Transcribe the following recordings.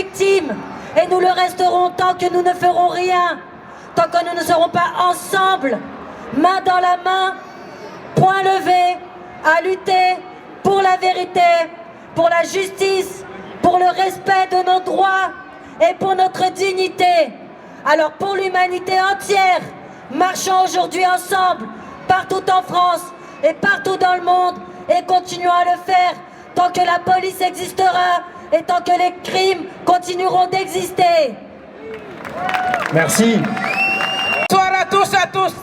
victimes. Et nous le resterons tant que nous ne ferons rien. Tant que nous ne serons pas ensemble, main dans la main, poing levé, à lutter pour la vérité, pour la justice, pour le respect de nos droits et pour notre dignité. Alors pour l'humanité entière, marchons aujourd'hui ensemble, partout en France et partout dans le monde, et continuons à le faire tant que la police existera et tant que les crimes continueront d'exister. Merci. Bonsoir à tous.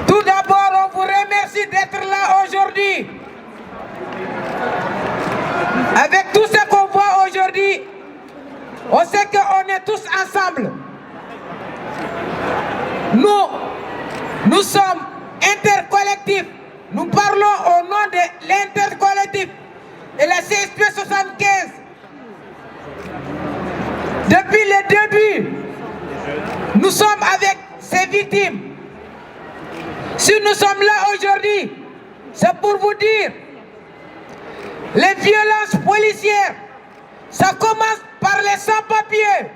Tout d'abord, on vous remercie d'être là aujourd'hui. Avec tout ce qu'on voit aujourd'hui, on sait qu'on est tous ensemble. Nous sommes intercollectifs. Nous parlons au nom de l'intercollectif et la CSP 75. Depuis le début, nous sommes avec ces victimes. Si nous sommes là aujourd'hui, c'est pour vous dire, les violences policières, ça commence par les sans-papiers.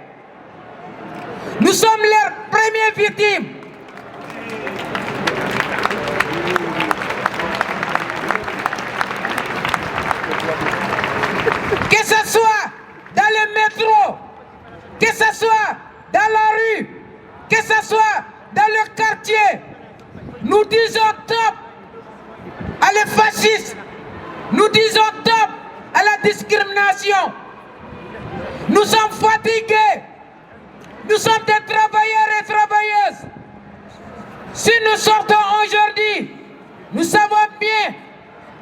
Nous sommes leurs premières victimes. Que ce soit dans le métro, que ce soit dans la rue, que ce soit dans le quartier, nous disons stop à les fascistes, nous disons stop à la discrimination. Nous sommes fatigués, nous sommes des travailleurs et travailleuses. Si nous sortons aujourd'hui, nous savons bien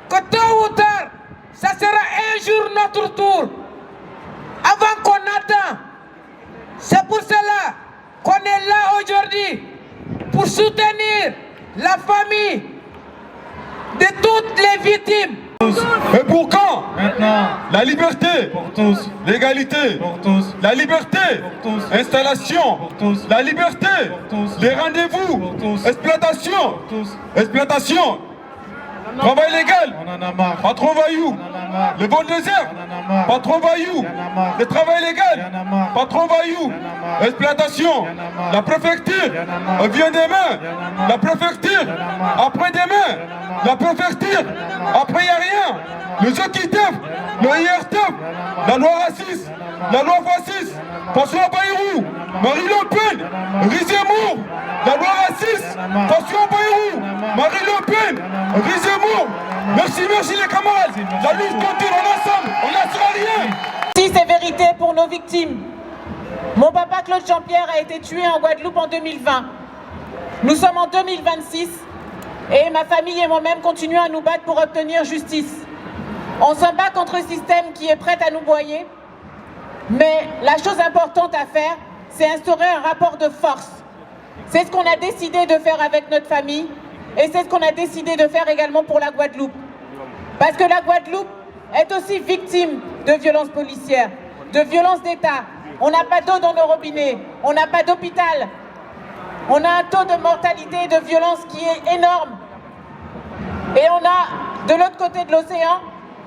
que tôt ou tard, ça sera un jour notre tour. Avant qu'on attend, c'est pour cela qu'on est là aujourd'hui, pour soutenir la famille de toutes les victimes. Et pour quand? Maintenant. La liberté. Pour tous. L'égalité. Pour tous. La liberté. Pour tous. Installation. Pour tous. La liberté. Pour tous. Les rendez-vous. Pour tous. Exploitation. Pour tous. Exploitation. Travail légal. On en a marre. Patron vaillou. On en a marre. Le vol désert. On en a marre. Patron vaillou. Il y en a marre. Le travail Il y légal. en a marre. Patron vaillou. Il y en a marre. Exploitation. Il y en a marre. La préfecture. Il y en a marre. Vient demain. Il y en a marre. La préfecture. Il y en a marre. Après-demain. Il y en a marre. La préfecture. Il y en a marre. Après, il n'y a rien. Le ZOKITEF. Le IRTEF. La loi raciste. La loi fasciste. François Bayrou. Marine Le Pen. Rizemmour. La loi raciste. François Bayrou. Marine Le Pen. Rizemmour. Merci les camarades. La lutte continue ensemble. On ne lâchera rien. Si c'est vérité pour nos victimes. Mon papa Claude Jean-Pierre a été tué en Guadeloupe en 2020. Nous sommes en 2026 et ma famille et moi-même continuons à nous battre pour obtenir justice. On se bat contre un système qui est prêt à nous broyer, mais la chose importante à faire, c'est instaurer un rapport de force. C'est ce qu'on a décidé de faire avec notre famille et c'est ce qu'on a décidé de faire également pour la Guadeloupe. Parce que la Guadeloupe est aussi victime de violences policières, de violences d'État. On n'a pas d'eau dans nos robinets, on n'a pas d'hôpital. On a un taux de mortalité et de violence qui est énorme. Et on a, de l'autre côté de l'océan,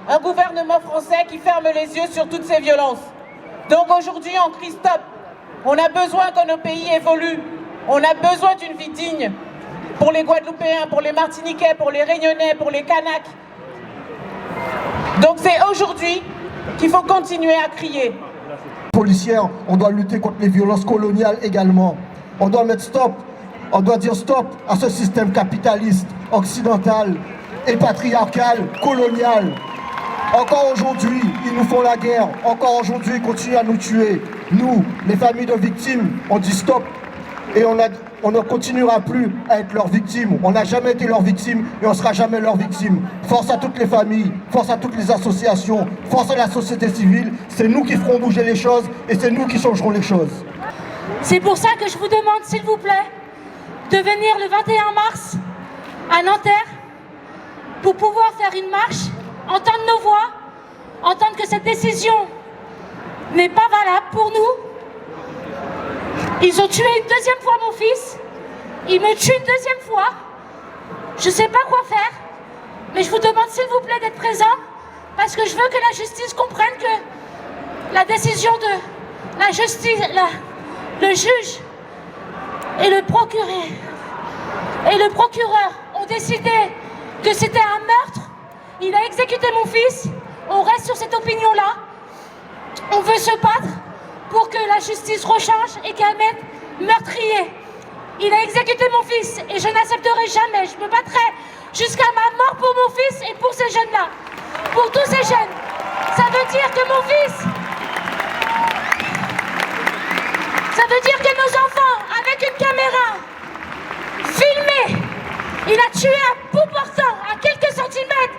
un gouvernement français qui ferme les yeux sur toutes ces violences. Donc aujourd'hui, on crie stop. On a besoin que nos pays évoluent. On a besoin d'une vie digne pour les Guadeloupéens, pour les Martiniquais, pour les Réunionnais, pour les Kanaks. Donc c'est aujourd'hui qu'il faut continuer à crier. Policière, on doit lutter contre les violences coloniales également. On doit mettre stop, on doit dire stop à ce système capitaliste, occidental et patriarcal, colonial. Encore aujourd'hui, ils nous font la guerre. Encore aujourd'hui, ils continuent à nous tuer. Nous, les familles de victimes, on dit stop. Et on ne continuera plus à être leurs victimes. On n'a jamais été leurs victimes et on ne sera jamais leurs victimes. Force à toutes les familles, force à toutes les associations, force à la société civile. C'est nous qui ferons bouger les choses et c'est nous qui changerons les choses. C'est pour ça que je vous demande, s'il vous plaît, de venir le 21 mars à Nanterre pour pouvoir faire une marche, entendre nos voix, entendre que cette décision n'est pas valable pour nous. Ils ont tué une deuxième fois mon fils, ils me tuent une deuxième fois. Je ne sais pas quoi faire, mais je vous demande s'il vous plaît d'être présents parce que je veux que la justice comprenne que la décision de la justice, le juge et le procureur ont décidé que c'était un meurtre. Il a exécuté mon fils. On reste sur cette opinion-là. On veut se battre pour que la justice rechange et qu'elle mette meurtrier. Il a exécuté mon fils et je n'accepterai jamais. Je me battrai jusqu'à ma mort pour mon fils et pour ces jeunes-là. Pour tous ces jeunes. Ça veut dire que mon fils... Ça veut dire que nos enfants, avec une caméra, filmée, il a tué à bout portant, à quelques centimètres,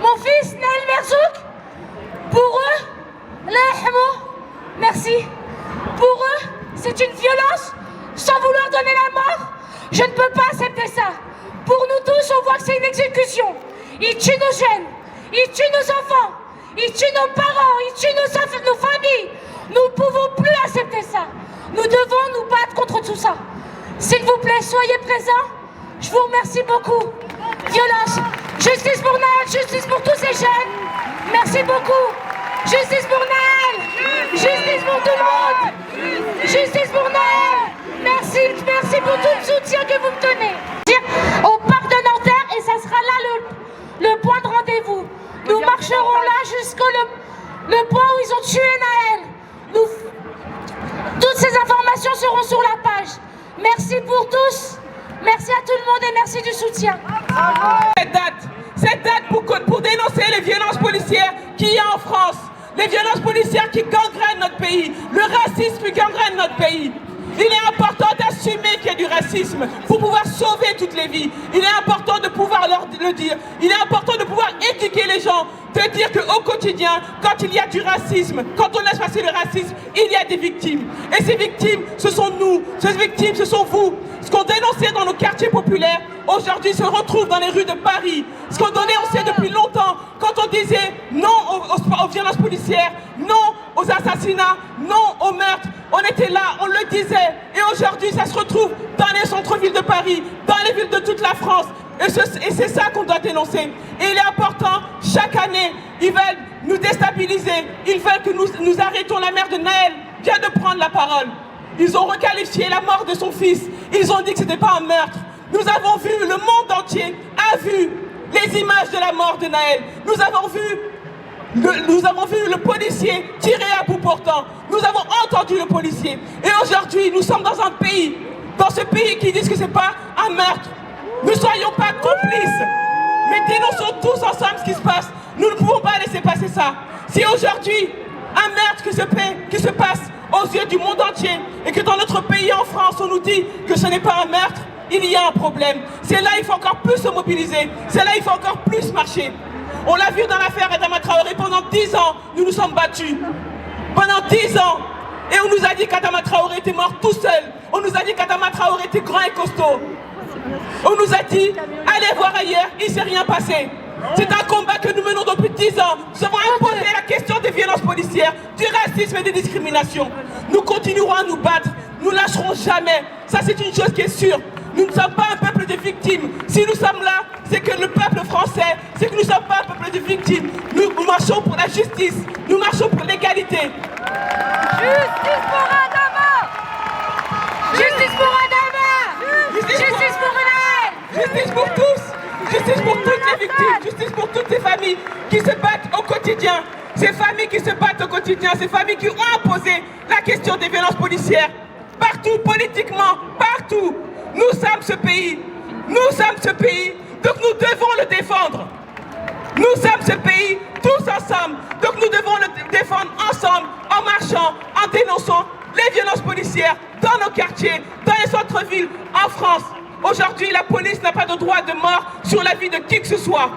mon fils Naël Merzouk. Pour eux, merci. Pour eux, c'est une violence sans vouloir donner la mort. Je ne peux pas accepter ça. Pour nous tous, on voit que c'est une exécution. Ils tuent nos jeunes, ils tuent nos enfants, ils tuent nos parents, ils tuent nos familles. Nous ne pouvons plus accepter ça. Nous devons nous battre contre tout ça. S'il vous plaît, soyez présents. Je vous remercie beaucoup. Violence, justice pour Naël, justice pour tous ces jeunes. Merci beaucoup. Justice pour Naël. Justice pour tout le monde. Justice pour Naël. Merci pour tout le soutien que vous me donnez. Au parc de Nanterre, et ça sera là le point de rendez-vous. Nous marcherons là jusqu'au le point où ils ont tué Naël. Toutes ces informations seront sur la page. Merci pour tous. Merci à tout le monde et merci du soutien. Cette date pour dénoncer les violences policières qu'il y a en France, les violences policières qui gangrènent notre pays, le racisme qui gangrène notre pays. Il est important d'assumer qu'il y a du racisme pour pouvoir sauver toutes les vies. Il est important de pouvoir leur le dire. Il est important de pouvoir éduquer les gens, de dire qu'au quotidien, quand il y a du racisme, quand on laisse passer le racisme, il y a des victimes. Et ces victimes, ce sont nous. Ces victimes, ce sont vous. Ce qu'on dénonçait dans nos quartiers populaires, aujourd'hui se retrouve dans les rues de Paris. Ce qu'on dénonçait depuis longtemps, quand on disait non aux violences policières, non aux assassinats, non aux meurtres, on était là, on le disait. Et aujourd'hui, ça se retrouve dans les centres-villes de Paris, dans les villes de toute la France. Et c'est ça qu'on doit dénoncer. Et il est important, chaque année, ils veulent nous déstabiliser. Ils veulent que nous arrêtions. La mère de Naël vient de prendre la parole. Ils ont requalifié la mort de son fils. Ils ont dit que ce n'était pas un meurtre. Nous avons vu, le monde entier a vu les images de la mort de Naël. Nous avons vu le policier tirer à bout portant. Nous avons entendu le policier. Et aujourd'hui, nous sommes dans un pays, dans ce pays qui dit que ce n'est pas un meurtre. Ne soyons pas complices, mais dénonçons tous ensemble ce qui se passe. Nous ne pouvons pas laisser passer ça. Si aujourd'hui, un meurtre qui se passe aux yeux du monde entier, et que dans notre pays, en France, on nous dit que ce n'est pas un meurtre, il y a un problème. C'est là qu'il faut encore plus se mobiliser. C'est là qu'il faut encore plus marcher. On l'a vu dans l'affaire Adama Traoré, pendant 10 ans, nous nous sommes battus. Pendant 10 ans. Et on nous a dit qu'Adama Traoré était mort tout seul. On nous a dit qu'Adama Traoré était grand et costaud. On nous a dit, allez voir ailleurs, il ne s'est rien passé. C'est un combat que nous menons depuis 10 ans. Nous avons imposé la question des violences policières, du racisme et des discriminations. Nous continuerons à nous battre. Nous ne lâcherons jamais. Ça, c'est une chose qui est sûre. Nous ne sommes pas un peuple de victimes. Si nous sommes là, c'est que le peuple français, c'est que nous ne sommes pas un peuple de victimes. Nous marchons pour la justice. Nous marchons pour l'égalité. Justice pour Adama! Justice pour Adama! Justice pour Naël! Justice pour tous! Justice pour toutes les victimes! Justice pour toutes ces familles qui se battent au quotidien! Ces familles qui se battent au quotidien, ces familles qui ont imposé la question des violences policières. Partout, politiquement, partout! Nous sommes ce pays! Nous sommes ce pays! Donc nous devons le défendre! Nous sommes ce pays, tous ensemble! Donc nous devons le défendre ensemble, en marchant, en dénonçant les violences policières dans nos quartiers, dans les centres-villes, en France. Aujourd'hui, la police n'a pas de droit de mort sur la vie de qui que ce soit.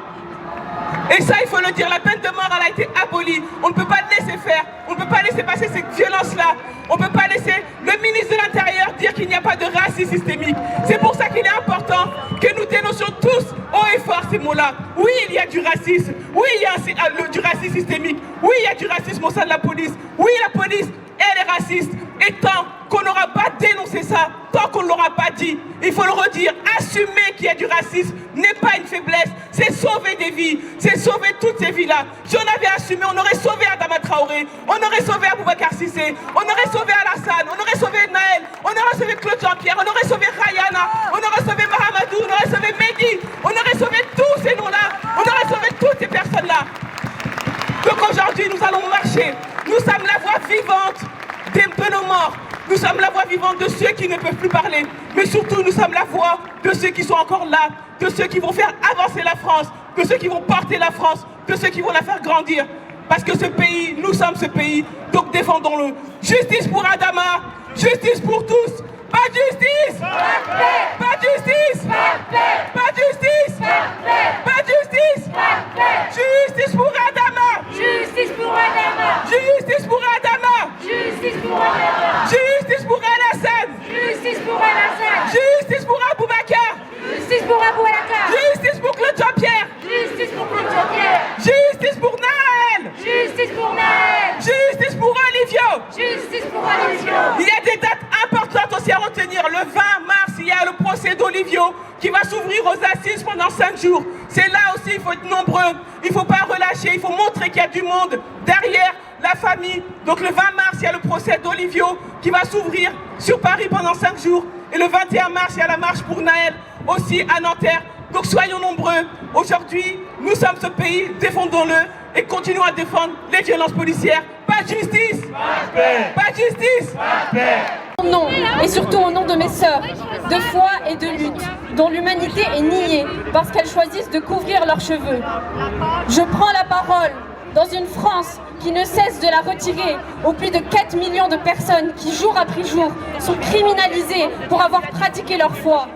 Et ça, il faut le dire, la peine de mort, elle a été abolie. On ne peut pas laisser faire, on ne peut pas laisser passer cette violence-là. On ne peut pas laisser le ministre de l'Intérieur dire qu'il n'y a pas de racisme systémique. C'est pour ça qu'il est important que nous dénoncions tous haut et fort ces mots-là. Oui, il y a du racisme. Oui, il y a du racisme systémique. Oui, il y a du racisme au sein de la police. Oui, la police, elle est raciste. Et tant qu'on n'aura pas dénoncé ça, tant qu'on ne l'aura pas dit, il faut le redire, assumer qu'il y a du racisme n'est pas une faiblesse. c'est sauver des vies, c'est sauver toutes ces vies-là. Si on avait assumé, on aurait sauvé Adama Traoré, on aurait sauvé Aboubacar Cissé, on aurait sauvé Alassane, on aurait sauvé Naël, on aurait sauvé Claude Jean-Pierre, on aurait sauvé Rayana, on aurait sauvé Mahamadou, on aurait sauvé Mehdi, on aurait sauvé tous ces noms-là, on aurait sauvé toutes ces personnes-là. Donc aujourd'hui, nous allons marcher. Nous sommes la voix vivante de nos morts. Nous sommes la voix vivante de ceux qui ne peuvent plus parler. Mais surtout, nous sommes la voix de ceux qui sont encore là, de ceux qui vont faire avancer la France, de ceux qui vont porter la France, de ceux qui vont la faire grandir. Parce que ce pays, nous sommes ce pays, donc défendons-le. Justice pour Adama, justice pour tous. Pas de justice! Pas de justice! Pas de justice! Pas de justice! Justice pour Adama! Justice pour Adama! Justice pour Adama! Justice pour Adama! Justice pour Alassane! Justice pour Alassane! Justice pour Aboubacar! Justice pour Aboubacar! Justice pour Claude Jean-Pierre! Justice pour Claude Jean-Pierre! Justice pour Naël! Justice pour Naël! Justice pour Olivio! Justice pour Olivio! Il y a des dates importantes aussi à retenir. Le 20 mars, il y a le procès d'Olivio qui va s'ouvrir aux assises pendant 5 jours. C'est là aussi, il faut être nombreux. Il ne faut pas relâcher, il faut montrer qu'il y a du monde derrière la famille. Donc le 20 mars, il y a le procès d'Olivio qui va s'ouvrir sur Paris pendant 5 jours. Et le 21 mars, il y a la marche pour Naël aussi à Nanterre. Donc soyons nombreux. Aujourd'hui, nous sommes ce pays, défendons-le et continuons à défendre les violences policières. Pas de justice! Pas de justice! Au nom, et surtout au nom de mes sœurs, de foi et de lutte, dont l'humanité est niée parce qu'elles choisissent de couvrir leurs cheveux. Je prends la parole dans une France qui ne cesse de la retirer aux plus de 4 millions de personnes qui, jour après jour, sont criminalisées pour avoir pratiqué leur foi.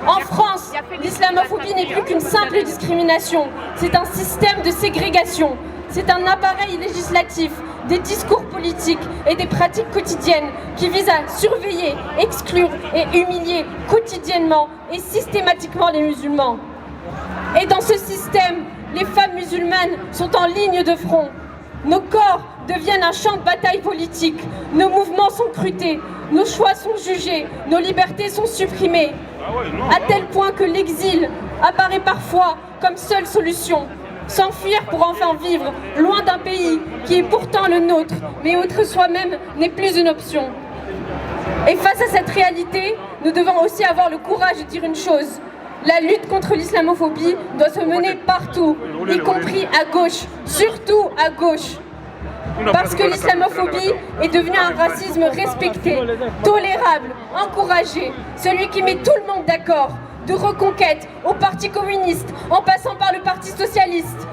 En France, l'islamophobie n'est plus qu'une simple discrimination, c'est un système de ségrégation, c'est un appareil législatif, des discours politiques et des pratiques quotidiennes qui visent à surveiller, exclure et humilier quotidiennement et systématiquement les musulmans. Et dans ce système, les femmes musulmanes sont en ligne de front. Nos corps deviennent un champ de bataille politique, nos mouvements sont scrutés, nos choix sont jugés, nos libertés sont supprimées, à tel point que l'exil apparaît parfois comme seule solution. S'enfuir pour enfin vivre loin d'un pays qui est pourtant le nôtre, mais être soi-même n'est plus une option. Et face à cette réalité, nous devons aussi avoir le courage de dire une chose. La lutte contre l'islamophobie doit se mener partout, y compris à gauche, surtout à gauche. Parce que l'islamophobie est devenue un racisme respecté, tolérable, encouragé, celui qui met tout le monde d'accord, de Reconquête au Parti communiste, en passant par le Parti socialiste.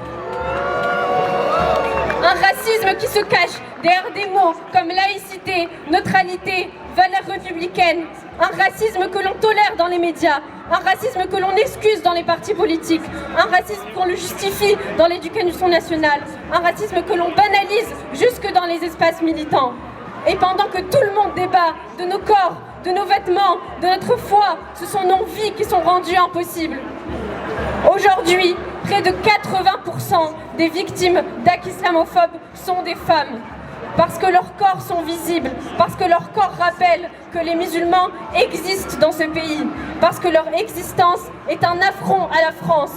Un racisme qui se cache derrière des mots comme laïcité, neutralité, valeurs républicaines. Un racisme que l'on tolère dans les médias. Un racisme que l'on excuse dans les partis politiques. Un racisme qu'on le justifie dans l'éducation nationale. Un racisme que l'on banalise jusque dans les espaces militants. Et pendant que tout le monde débat de nos corps, de nos vêtements, de notre foi, ce sont nos vies qui sont rendues impossibles. Aujourd'hui, près de 80% des victimes d'actes islamophobes sont des femmes. Parce que leurs corps sont visibles, parce que leurs corps rappellent que les musulmans existent dans ce pays, parce que leur existence est un affront à la France.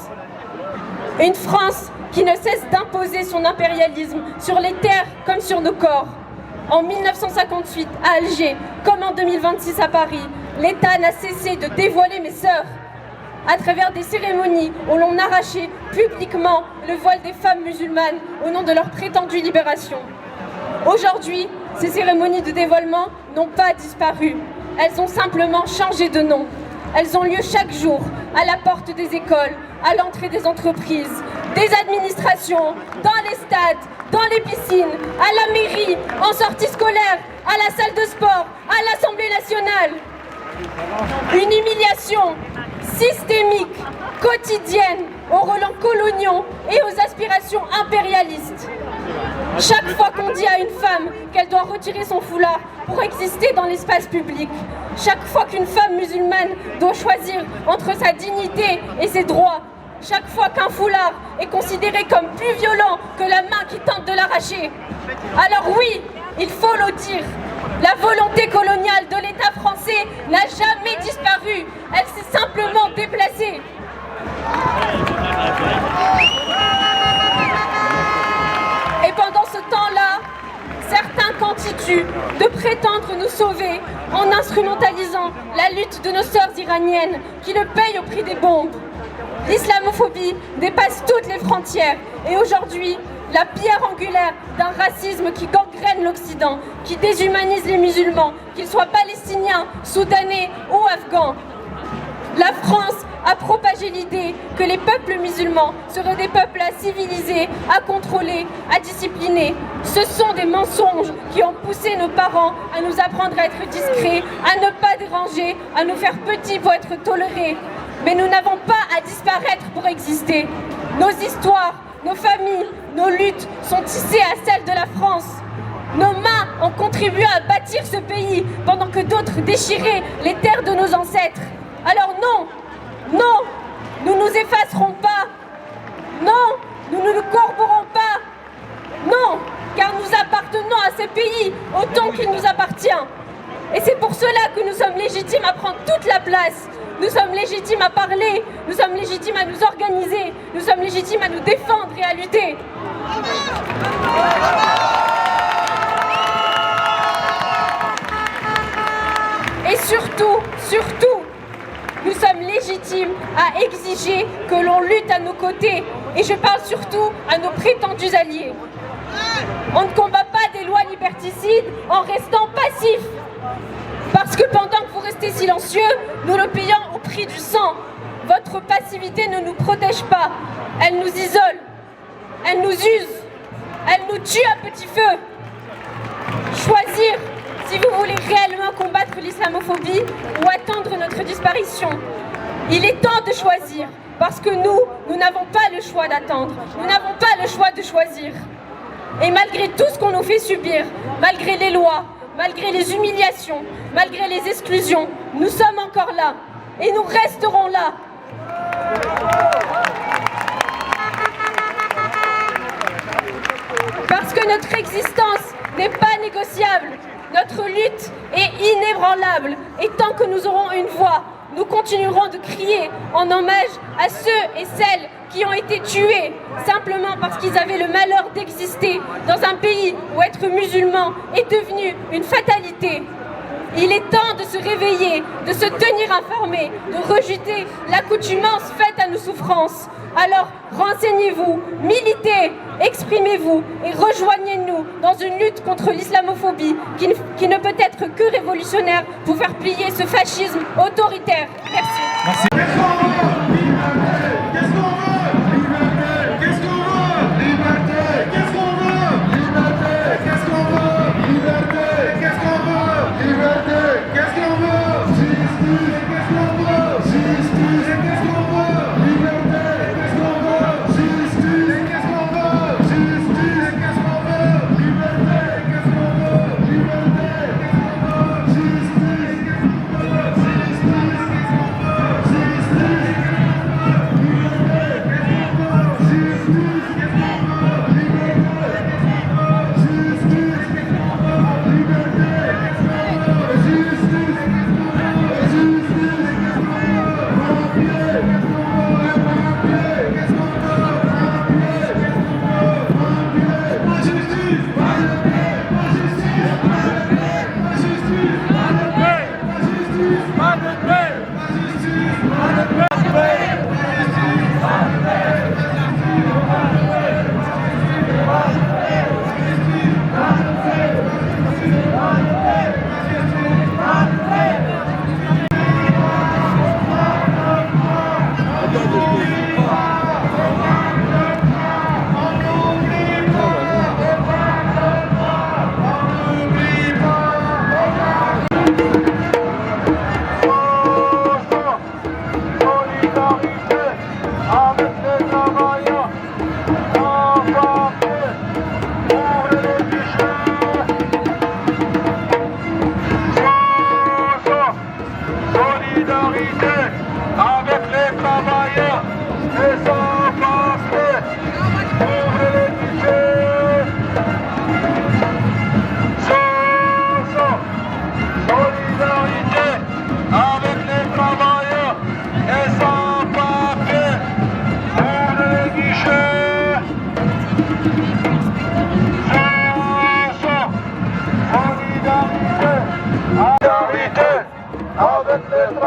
Une France qui ne cesse d'imposer son impérialisme sur les terres comme sur nos corps. En 1958, à Alger, comme en 2026 à Paris, l'État n'a cessé de dévoiler mes sœurs à travers des cérémonies où l'on arrachait publiquement le voile des femmes musulmanes au nom de leur prétendue libération. Aujourd'hui, ces cérémonies de dévoilement n'ont pas disparu. Elles ont simplement changé de nom. Elles ont lieu chaque jour, à la porte des écoles, à l'entrée des entreprises, des administrations, dans les stades, dans les piscines, à la mairie, en sortie scolaire, à la salle de sport, à l'Assemblée nationale. Une humiliation systémique, quotidienne, aux relents coloniaux et aux aspirations impérialistes. Chaque fois qu'on dit à une femme qu'elle doit retirer son foulard pour exister dans l'espace public, chaque fois qu'une femme musulmane doit choisir entre sa dignité et ses droits, chaque fois qu'un foulard est considéré comme plus violent que la main qui tente de l'arracher, alors oui, il faut le dire, la volonté coloniale de l'État français n'a jamais disparu, elle s'est simplement déplacée. Et pendant ce temps-là, certains continuent de prétendre nous sauver en instrumentalisant la lutte de nos sœurs iraniennes qui le payent au prix des bombes. L'islamophobie dépasse toutes les frontières et aujourd'hui, la pierre angulaire d'un racisme qui gangrène l'Occident, qui déshumanise les musulmans, qu'ils soient palestiniens, soudanais ou afghans. La France a propagé l'idée que les peuples musulmans seraient des peuples à civiliser, à contrôler, à discipliner. Ce sont des mensonges qui ont poussé nos parents à nous apprendre à être discrets, à ne pas déranger, à nous faire petits pour être tolérés. Mais nous n'avons pas à disparaître pour exister. Nos histoires, nos familles, nos luttes sont tissées à celles de la France. Nos mains ont contribué à bâtir ce pays pendant que d'autres déchiraient les terres de nos ancêtres. Alors non, non, nous nous effacerons pas. Non, nous ne nous corborons pas. Non, car nous appartenons à ces pays autant qu'il nous appartient. Et c'est pour cela que nous sommes légitimes à prendre toute la place. Nous sommes légitimes à parler, nous sommes légitimes à nous organiser, nous sommes légitimes à nous défendre et à lutter. Et surtout, nous sommes légitimes à exiger que l'on lutte à nos côtés. Et je parle surtout à nos prétendus alliés. On ne combat pas des lois liberticides en restant passifs. Parce que pendant que vous restez silencieux, nous le payons au prix du sang. Votre passivité ne nous protège pas. Elle nous isole. Elle nous use. Elle nous tue à petit feu. Choisir si vous voulez réellement combattre l'islamophobie ou attendre notre disparition. Il est temps de choisir. Parce que nous n'avons pas le choix d'attendre. Nous n'avons pas le choix de choisir. Et malgré tout ce qu'on nous fait subir, malgré les lois, malgré les humiliations, malgré les exclusions, nous sommes encore là et nous resterons là. Parce que notre existence n'est pas négociable, notre lutte est inébranlable et tant que nous aurons une voix, nous continuerons de crier en hommage à ceux et celles qui ont été tués simplement parce qu'ils avaient le malheur d'exister dans un pays où être musulman est devenu une fatalité. Il est temps de se réveiller, de se tenir informé, de rejeter l'accoutumance faite à nos souffrances. Alors renseignez-vous, militez, exprimez-vous et rejoignez-nous dans une lutte contre l'islamophobie qui ne peut être que révolutionnaire pour faire plier ce fascisme autoritaire. Merci. Justice.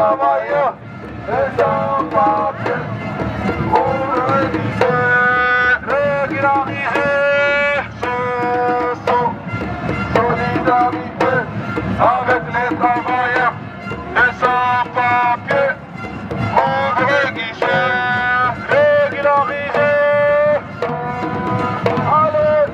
travailleurs et sans-papiers. Régulariser ce sont solidarité avec les travailleurs et sans-papiers. Ouvre guichet, régulariser. Allez,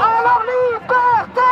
Alors liberté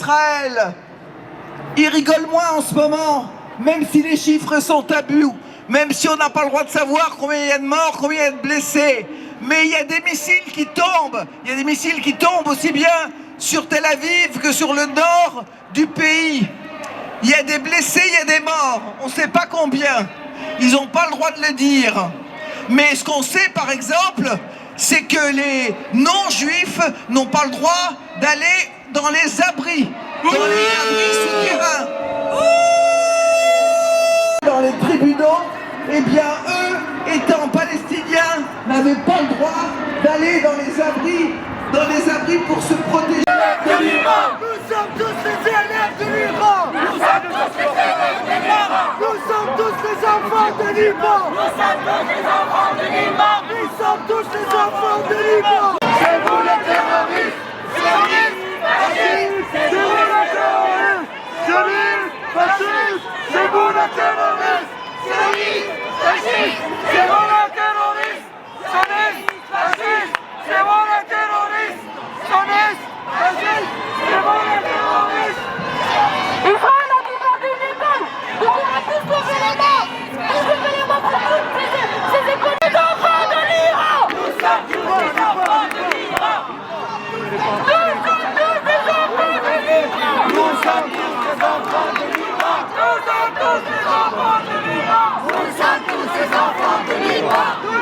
Israël. Ils rigolent moins en ce moment, même si les chiffres sont tabous, même si on n'a pas le droit de savoir combien il y a de morts, combien il y a de blessés. Mais il y a des missiles qui tombent, il y a des missiles qui tombent aussi bien sur Tel Aviv que sur le nord du pays. Il y a des blessés, il y a des morts, on ne sait pas combien. Ils n'ont pas le droit de le dire. Mais ce qu'on sait par exemple, c'est que les non-juifs n'ont pas le droit d'aller dans les abris souterrains. Dans les tribunaux, eh bien eux, étant palestiniens, n'avaient pas le droit d'aller dans les abris pour se protéger. De l'Iran. Nous sommes tous les élèves de l'Iran. Nous sommes tous les élèves de l'Iran. Nous sommes tous les enfants de l'Iran. Nous sommes tous les enfants de l'Iran. Nous sommes tous les enfants de l'Iran. C'est vous les terroristes. Sionistes, fascistes. C'est vous les terroristes. Sionistes, fascistes. C'est vous les terroristes. Sionistes, fascistes. C'est vous les terroristes. Sionistes, fascistes. C'est vous les terroristes. Sionistes. Israël a demandé une école. Nous devons tous lever les mains. Tous lever les mains pour toutes ces écoles. Les enfants de l'Iran. Nous sommes tous les enfants de l'Iran. Nous sommes tous les enfants de l'Iran. Nous sommes tous les enfants de l'Iran. Nous sommes tous les enfants de l'Iran. Nous sommes tous les enfants de l'Iran.